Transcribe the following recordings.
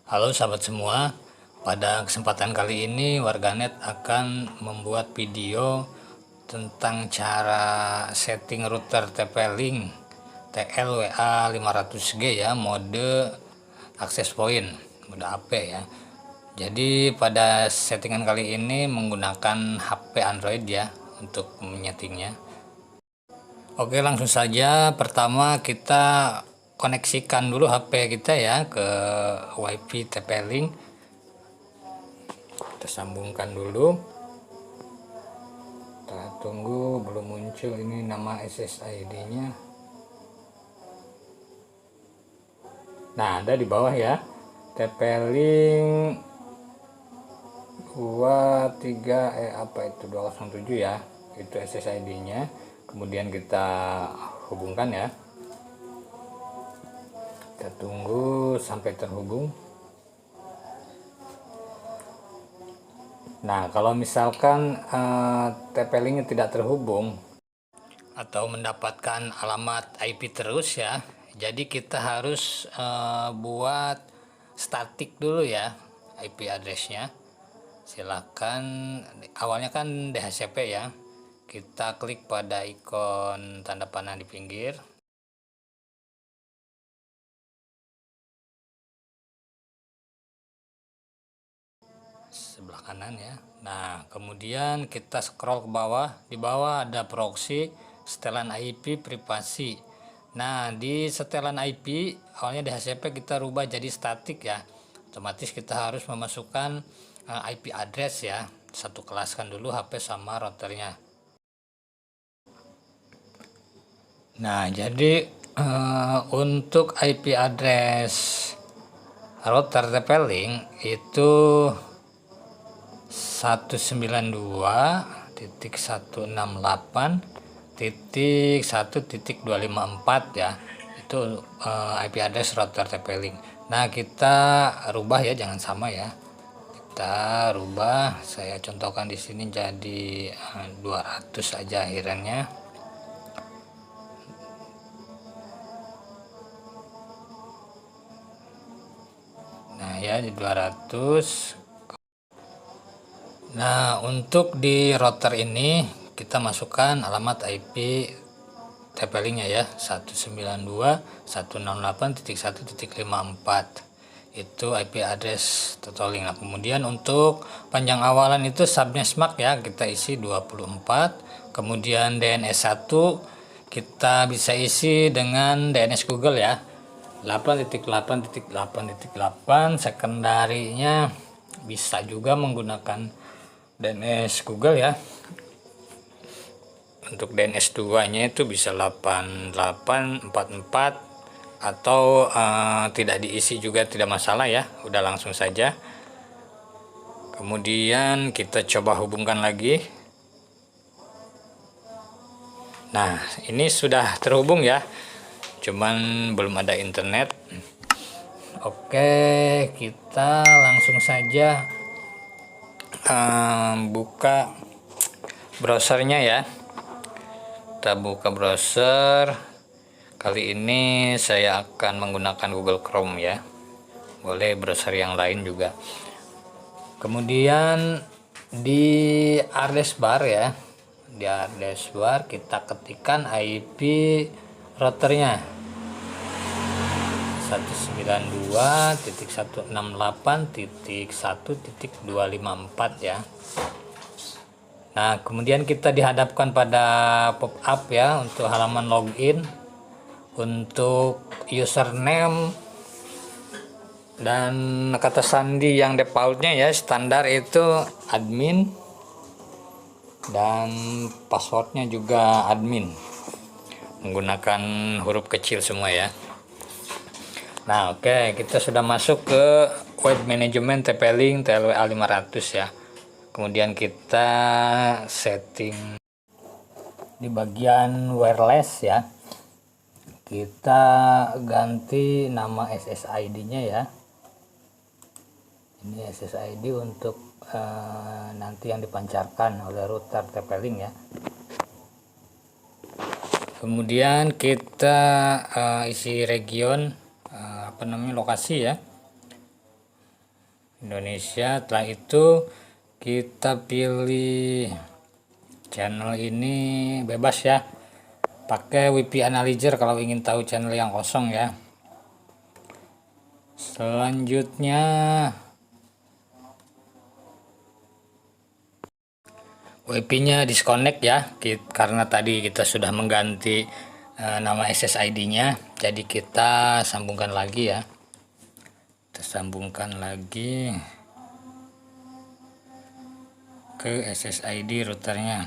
Halo sahabat semua, pada kesempatan kali ini warganet akan membuat video tentang cara setting router TP-Link TLWA500G ya, mode access point, mode AP ya. Jadi pada settingan kali ini menggunakan HP Android ya untuk menyetingnya. Oke, langsung saja. Pertama kita koneksikan dulu HP kita ya ke WiFi TP-Link. Kita sambungkan dulu. Kita tunggu, belum muncul ini nama SSID-nya. Nah, ada di bawah ya. TP-Link 207 ya. Itu SSID-nya. Kemudian kita hubungkan ya, kita tunggu sampai terhubung. Nah, kalau misalkan TP-Link tidak terhubung atau mendapatkan alamat IP terus ya, jadi kita harus buat statik dulu ya IP addressnya. Silakan, awalnya kan DHCP ya, kita klik pada ikon tanda panah di pinggir. Sebelah kanan ya. Nah, kemudian kita scroll ke bawah. Di bawah ada proxy, setelan IP, privasi. Nah, di setelan IP awalnya DHCP kita rubah jadi statik ya. Otomatis kita harus memasukkan IP address ya. Satu kelaskan dulu HP sama routernya. Nah, jadi untuk IP address router TP-Link itu 192.168.1.254 ya. Itu IP address router TP-Link. Nah, kita rubah ya, jangan sama ya. Kita rubah, saya contohkan di sini jadi 200 aja akhirannya. Nah ya, di 200. Nah, untuk di router ini kita masukkan alamat IP TP-Link-nya ya, 192.168.1.54. Itu IP address TP-Link. Nah, kemudian untuk panjang awalan itu subnetmark ya, kita isi 24. Kemudian DNS 1 kita bisa isi dengan DNS Google ya, 8.8.8.8. Sekundarinya bisa juga menggunakan DNS Google ya. Untuk DNS 2 nya itu bisa 8844 atau tidak diisi juga tidak masalah ya, udah langsung saja. Kemudian kita coba hubungkan lagi. Nah, ini sudah terhubung ya, cuman belum ada internet. Oke, kita langsung saja buka browsernya ya. Kita buka browser. Kali ini saya akan menggunakan Google Chrome ya, boleh browser yang lain juga. Kemudian di address bar ya, di address bar kita ketikkan IP routernya 192.168.1.254 ya. Nah, kemudian kita dihadapkan pada pop up ya untuk halaman login. Untuk username dan kata sandi yang defaultnya ya standar itu admin, dan passwordnya juga admin, menggunakan huruf kecil semua ya. Nah, oke, kita sudah masuk ke web management TP-Link TLWA500 ya. Kemudian kita setting di bagian wireless ya, kita ganti nama SSID-nya ya. Ini SSID untuk nanti yang dipancarkan oleh router TP-Link ya. Kemudian kita isi region, lokasi ya. Indonesia. Setelah itu kita pilih channel ini, bebas ya, pakai WP Analyzer kalau ingin tahu channel yang kosong ya. Selanjutnya WP-nya disconnect ya, karena tadi kita sudah mengganti nama SSID-nya, jadi kita sambungkan lagi ya. Kita sambungkan lagi ke SSID routernya.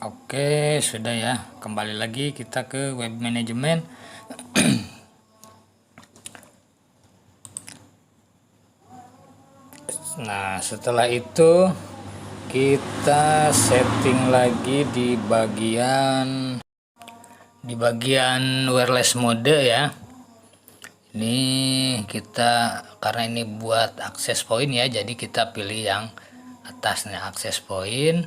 Oke, sudah ya. Kembali lagi kita ke web management. Nah, setelah itu kita setting lagi di bagian wireless mode ya. Ini kita, karena ini buat access point ya, jadi kita pilih yang atasnya, access point.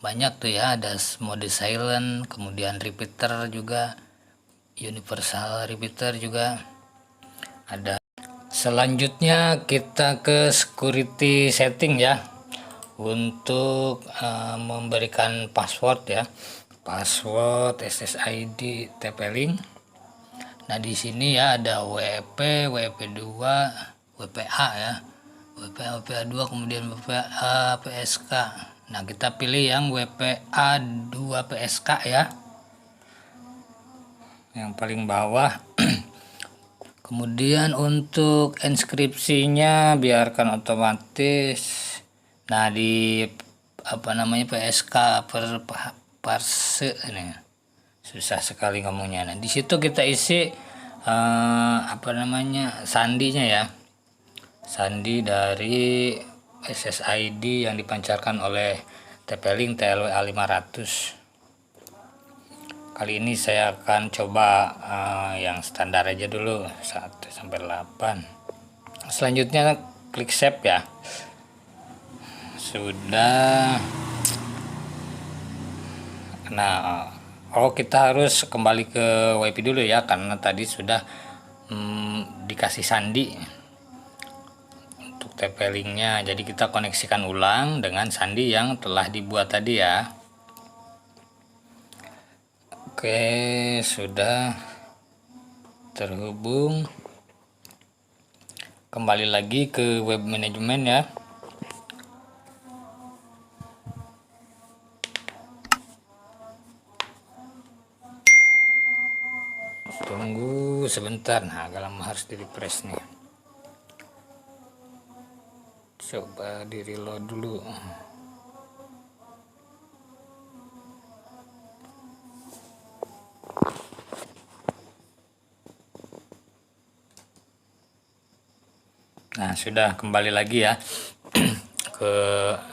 Banyak tuh ya, ada mode silent, kemudian repeater juga, universal repeater juga ada. Selanjutnya kita ke security setting ya, untuk memberikan password ya, password SSID TP-Link. Nah di sini ya ada WP, WP2, WPA ya, WPA, WPA2, kemudian WPA, PSK. Nah kita pilih yang WPA2 PSK ya, yang paling bawah. Kemudian untuk inskripsinya biarkan otomatis. Nah di PSK per parse ini susah sekali ngomongnya. Nah di situ kita isi sandinya ya, sandi dari SSID yang dipancarkan oleh TP-Link TLWA 500. Kali ini saya akan coba yang standar aja dulu, 1 sampai 8. Selanjutnya klik save ya. Sudah. Nah, kita harus kembali ke WP dulu ya, karena tadi sudah dikasih sandi untuk TP-Linknya. Jadi kita koneksikan ulang dengan sandi yang telah dibuat tadi ya. Oke, sudah terhubung. Kembali lagi ke web management ya. Tunggu sebentar. Nah, agak lama, harus di refresh nih. Coba di reload dulu. Nah, sudah kembali lagi ya ke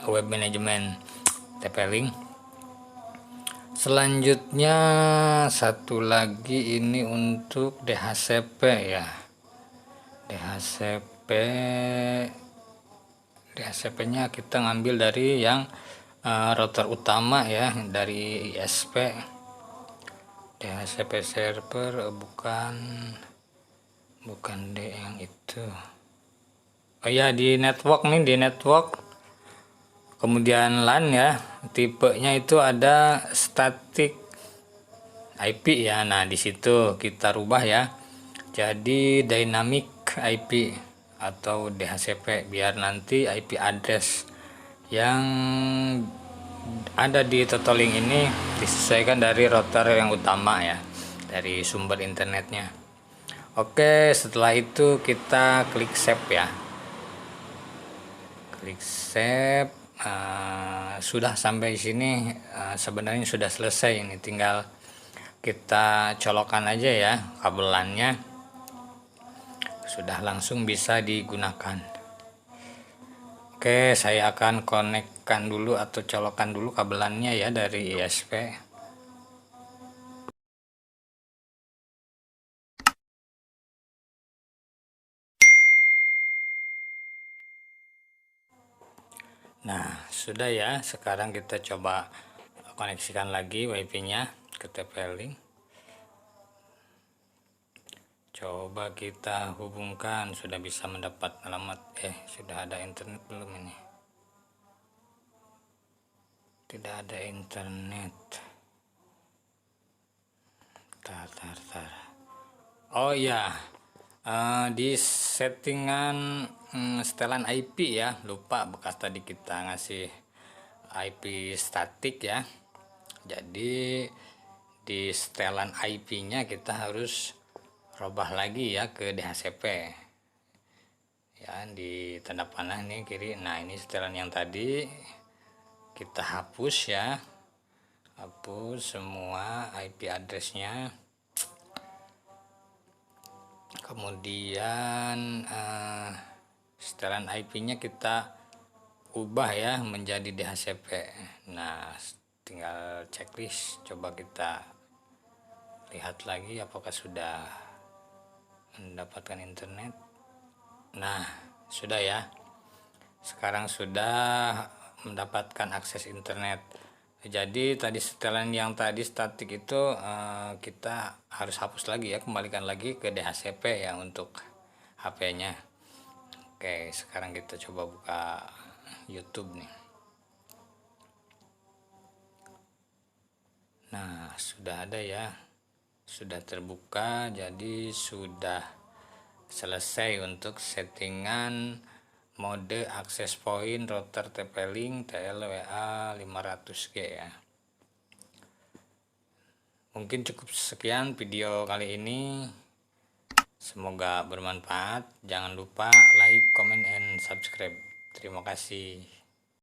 web management TP-Link. Selanjutnya satu lagi ini untuk DHCP ya. DHCP-nya kita ngambil dari yang router utama ya, dari ISP. DHCP server bukan D yang itu. Oh ya, di network nih, di network. Kemudian LAN ya, tipenya itu ada static IP ya. Nah di situ kita rubah ya, jadi dynamic IP atau DHCP, biar nanti IP address yang ada di TotoLink ini disesuaikan dari router yang utama ya, dari sumber internetnya. Oke, setelah itu kita klik save ya, klik save. Sudah sampai sini, sebenarnya sudah selesai. Ini tinggal kita colokan aja ya kabelannya, sudah langsung bisa digunakan. Oke, saya akan konekkan dulu atau colokan dulu kabelannya ya dari ISP. Nah sudah ya, sekarang kita coba koneksikan lagi WiFi nya ke TP-Link. Coba kita hubungkan, sudah bisa mendapat alamat. Sudah ada internet belum ini? Tidak ada internet. Tar. Oh iya, di settingan setelan IP ya, lupa bekas tadi kita ngasih IP statik ya. Jadi di setelan IP-nya kita harus robah lagi ya ke DHCP ya, di tanda panah nih kiri. Nah, ini setelan yang tadi kita hapus ya, hapus semua IP addressnya. Kemudian setelan IP-nya kita ubah ya menjadi DHCP. Nah, tinggal checklist, coba kita lihat lagi apakah sudah mendapatkan internet. Nah, sudah ya, sekarang sudah mendapatkan akses internet. Jadi tadi setelan yang tadi statik itu kita harus hapus lagi ya, kembalikan lagi ke DHCP ya untuk HP-nya. Oke, sekarang kita coba buka YouTube nih. Nah, sudah ada ya, sudah terbuka. Jadi sudah selesai untuk settingan mode access point router TP-Link TLWA 500G ya. Mungkin cukup sekian video kali ini, semoga bermanfaat. Jangan lupa like, comment, and subscribe. Terima kasih.